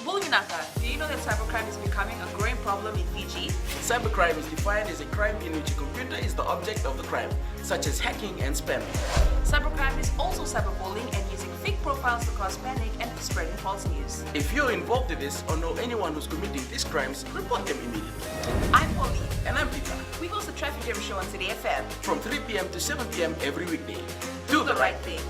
Bulginaka, do you know that cybercrime is becoming a growing problem in Fiji? Cybercrime is defined as a crime in which a computer is the object of the crime, such as hacking and spamming. Cybercrime is also cyberbullying and using fake profiles to cause panic and spreading false news. If you're involved in this or know anyone who's committing these crimes, report them immediately. I'm Polly. And I'm Peter. We host the Traffic Jam Show on City FM. From 3 p.m. to 7 p.m. every weekday. Do the right thing.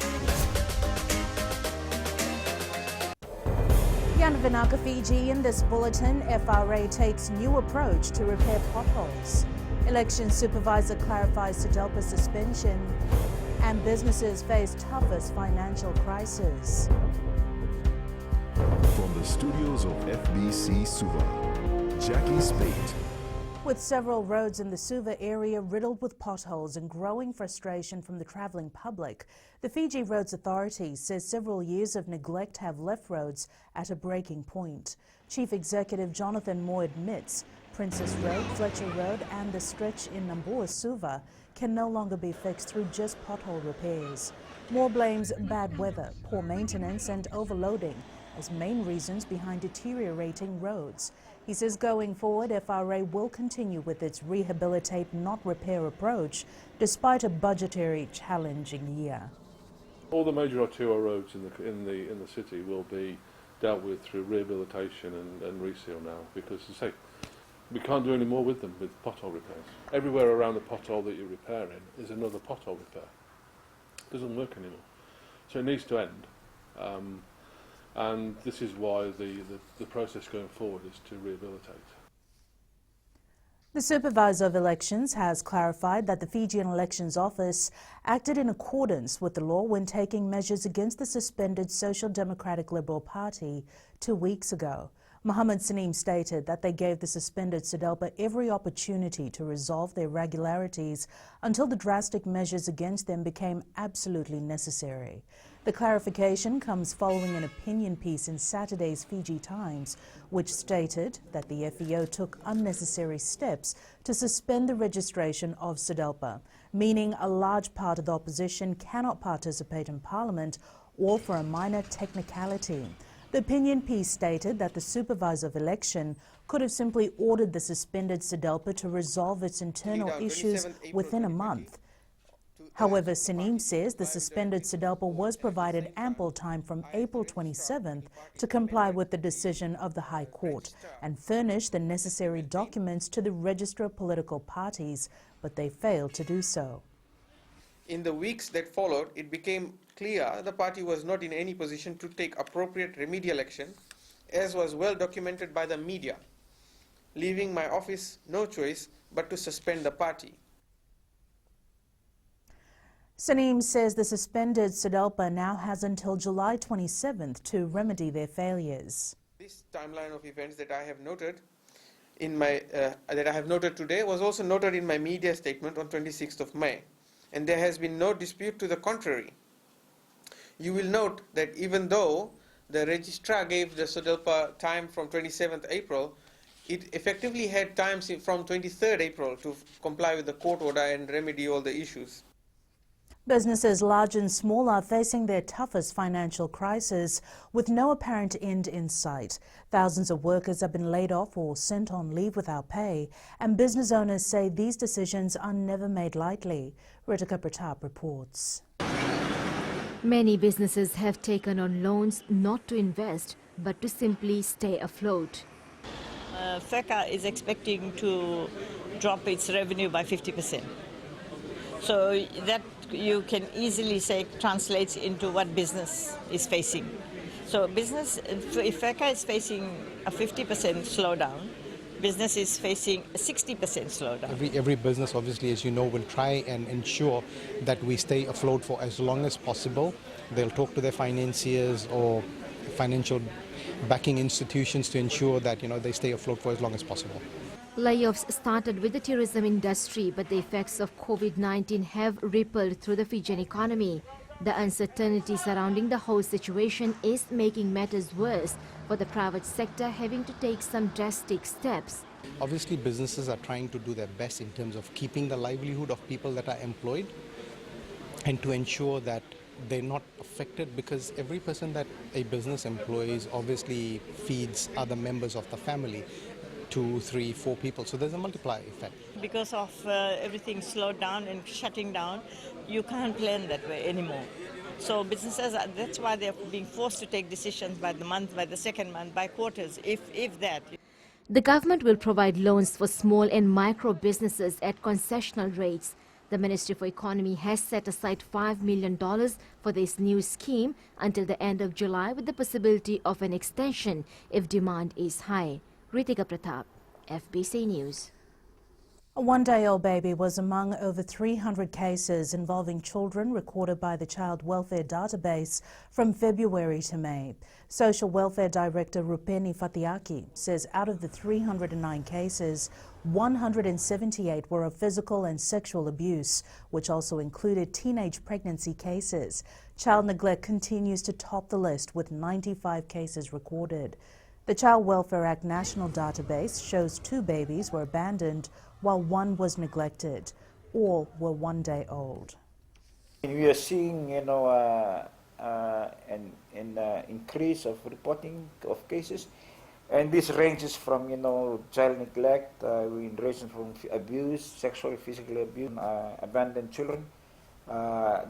Yanvanaka, Fiji. In this bulletin, FRA takes new approach to repair potholes. Election supervisor clarifies SODELPA suspension. And businesses face toughest financial crisis. From the studios of FBC Suva, Jackie Spate. With several roads in the Suva area riddled with potholes and growing frustration from the travelling public, the Fiji Roads Authority says several years of neglect have left roads at a breaking point. Chief Executive Jonathan Moore admits Princess Road, Fletcher Road and the stretch in Nambour Suva can no longer be fixed through just pothole repairs. Moore blames bad weather, poor maintenance and overloading as main reasons behind deteriorating roads. He says going forward, FRA will continue with its rehabilitate, not repair approach, despite a budgetary challenging year. All the major arterial roads in the city will be dealt with through rehabilitation and reseal now, because as I say, we can't do any more with them with pothole repairs. Everywhere around the pothole that you're repairing is another pothole repair. It doesn't work anymore, so it needs to end. And this is why the process going forward is to rehabilitate. The Supervisor of Elections has clarified that the Fijian Elections Office acted in accordance with the law when taking measures against the suspended Social Democratic Liberal Party 2 weeks ago. Mohammed Saneem stated that they gave the suspended SODELPA every opportunity to resolve their irregularities until the drastic measures against them became absolutely necessary. The clarification comes following an opinion piece in Saturday's Fiji Times, which stated that the FEO took unnecessary steps to suspend the registration of SODELPA, meaning a large part of the opposition cannot participate in Parliament or for a minor technicality. The opinion piece stated that the Supervisor of Election could have simply ordered the suspended SODELPA to resolve its internal issues within a month. However, Saneem says the suspended SODELPA was provided ample time from April 27th to comply with the decision of the High Court and furnish the necessary documents to the Register of Political Parties, but they failed to do so. In the weeks that followed, it became clear the party was not in any position to take appropriate remedial action, as was well documented by the media, leaving my office no choice but to suspend the party. Saneem says the suspended SODELPA now has until July 27th to remedy their failures. This timeline of events that I have noted today was also noted in my media statement on 26th of May, and there has been no dispute to the contrary. You will note that even though the registrar gave the SODELPA time from 27th April, it effectively had time from 23rd April to comply with the court order and remedy all the issues. Businesses large and small are facing their toughest financial crisis with no apparent end in sight. Thousands of workers have been laid off or sent on leave without pay, and business owners say these decisions are never made lightly. Ritika Pratap reports. Many businesses have taken on loans not to invest but to simply stay afloat. FECA is expecting to drop its revenue by 50%. So that you can easily say translates into what business is facing. So business, if FECA is facing a 50% slowdown, business is facing a 60% slowdown. Every business, obviously, as you know, will try and ensure that we stay afloat for as long as possible. They'll talk to their financiers or financial backing institutions to ensure that, they stay afloat for as long as possible. Layoffs started with the tourism industry, but the effects of COVID-19 have rippled through the Fijian economy. The uncertainty surrounding the whole situation is making matters worse for the private sector, having to take some drastic steps. Obviously, businesses are trying to do their best in terms of keeping the livelihood of people that are employed and to ensure that they're not affected because every person that a business employs obviously feeds other members of the family, 2, 3, 4 people. So there's a multiplier effect. Because of everything slowed down and shutting down, you can't plan that way anymore. So businesses, that's why they're being forced to take decisions by the month, by the second month, by quarters, if that. The government will provide loans for small and micro businesses at concessional rates. The Ministry for Economy has set aside $5 million for this new scheme until the end of July, with the possibility of an extension if demand is high. Ritika Pratap, FBC News. A one-day-old baby was among over 300 cases involving children recorded by the Child Welfare Database from February to May. Social Welfare Director Rupeni Fatiaki says out of the 309 cases, 178 were of physical and sexual abuse, which also included teenage pregnancy cases. Child neglect continues to top the list with 95 cases recorded. The Child Welfare Act National Database shows 2 babies were abandoned while 1 was neglected. All were 1 day old. We are seeing, an increase of reporting of cases, and this ranges from, child neglect, in ranges from abuse, sexual, physical abuse, abandoned children.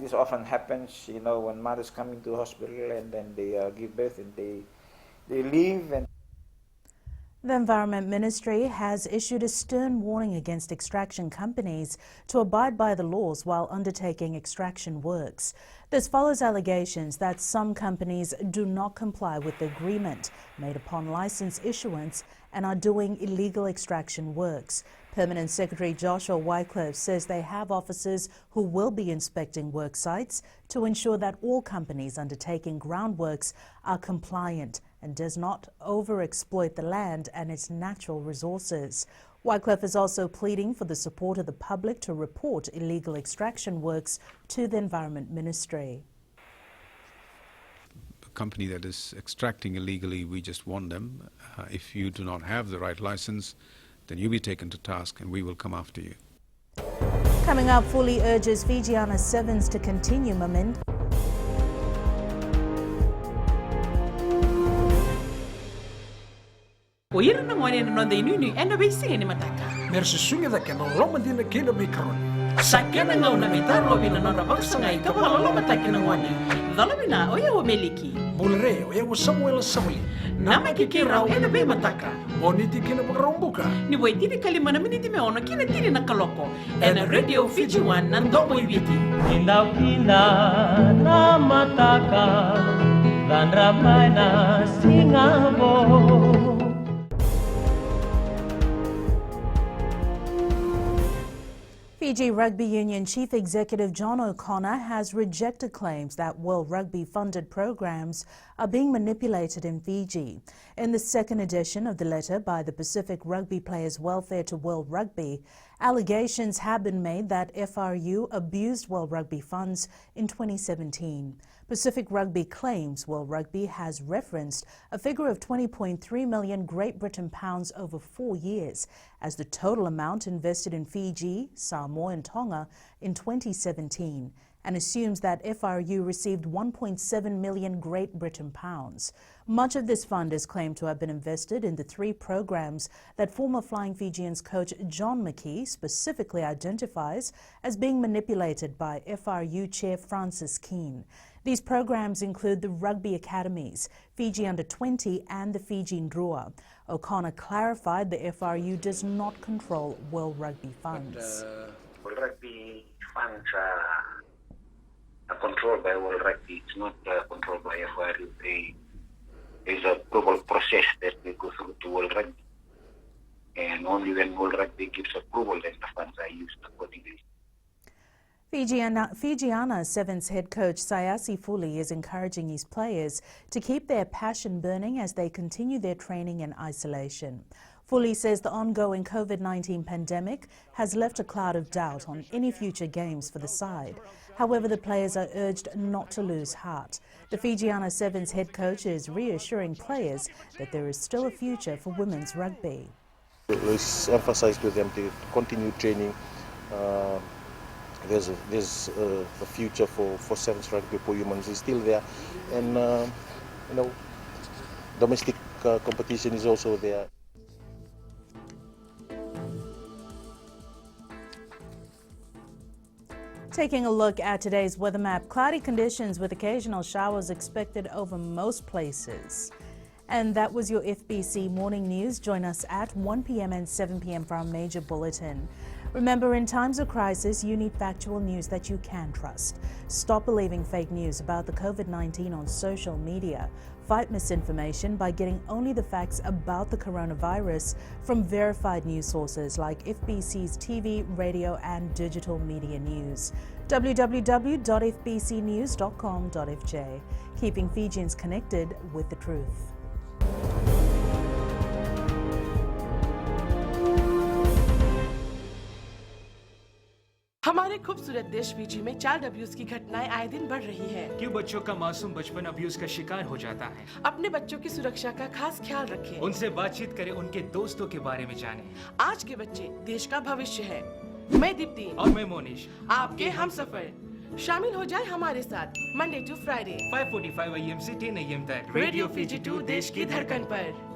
This often happens, when mothers come into hospital and then they give birth and they leave. And the Environment Ministry has issued a stern warning against extraction companies to abide by the laws while undertaking extraction works. This follows allegations that some companies do not comply with the agreement made upon license issuance and are doing illegal extraction works. Permanent Secretary Joshua Wycliffe says they have officers who will be inspecting work sites to ensure that all companies undertaking groundworks are compliant and does not overexploit the land and its natural resources. Wycliffe is also pleading for the support of the public to report illegal extraction works to the Environment Ministry. A company that is extracting illegally, we just warn them, if you do not have the right license, then you'll be taken to task and we will come after you. Coming up, Fully urges Fijiana Sevens to continue momentum. Oira na ngone no de nunu ena be singa ni mataka. Mersi sunga da kena loma dina kena mikron. Sakena ngau na mitaro bina na baksa ngai ka wala loma takina ngone. Dalabina oya o meliki. Bulre oya o Samuel Samuli. Nama kikira ena be mataka. Oni tikina magrombuka. Ni wai tiri kalima na miniti me ona kina tiri na kaloko. Ena Radio Fiji One nandomo ibiti. Pinda pinda na mataka. Dan ramai na singabo. Fiji Rugby Union Chief Executive John O'Connor has rejected claims that World Rugby funded programs are being manipulated in Fiji. In the second edition of the letter by the Pacific Rugby Players Welfare to World Rugby, allegations have been made that FRU abused World Rugby funds in 2017. Pacific Rugby claims World Rugby has referenced a figure of 20.3 million Great Britain pounds over 4 years as the total amount invested in Fiji, Samoa and Tonga in 2017, and assumes that FRU received 1.7 million Great Britain pounds. Much of this fund is claimed to have been invested in the 3 programs that former Flying Fijians coach John McKee specifically identifies as being manipulated by FRU chair Francis Keane. These programs include the Rugby Academies, Fiji Under-20 and the Fiji Ndrua. O'Connor clarified the FRU does not control World Rugby funds. World Rugby funds are controlled by World Rugby. It's not controlled by FRU. There's a approval process that we go through to World Rugby. And only when World Rugby gives approval, then the funds are used accordingly. Fijiana Sevens head coach Sayasi Fuli is encouraging his players to keep their passion burning as they continue their training in isolation. Fuli says the ongoing COVID-19 pandemic has left a cloud of doubt on any future games for the side. However, the players are urged not to lose heart. The Fijiana Sevens head coach is reassuring players that there is still a future for women's rugby. Let's emphasize to them to continue training there's a future for seven-stranded people humans is still there, and domestic competition is also there. Taking a look at today's weather map, cloudy conditions with occasional showers expected over most places. And that was your FBC Morning News. Join us at 1 p.m. and 7 p.m. for our major bulletin. Remember, in times of crisis, you need factual news that you can trust. Stop believing fake news about the COVID-19 on social media. Fight misinformation by getting only the facts about the coronavirus from verified news sources like FBC's TV, radio and digital media news. www.fbcnews.com.fj. Keeping Fijians connected with the truth. हमारे खूबसूरत देश Fiji में child abuse की घटनाएं आए दिन बढ़ रही हैं। क्यों बच्चों का मासूम बचपन अब्यूज का शिकार हो जाता है? अपने बच्चों की सुरक्षा का खास ख्याल रखें। उनसे बातचीत करें, उनके दोस्तों के बारे में जानें। आज के बच्चे देश का भविष्य है। मैं दीप्ति और मैं मोनिश, आपके हमसफर। शामिल हो जाए हमारे साथ मंडे टू फ्राइडे 5:45 AM से 10 AM तक रेडियो फिजी 2 देश की धड़कन पर।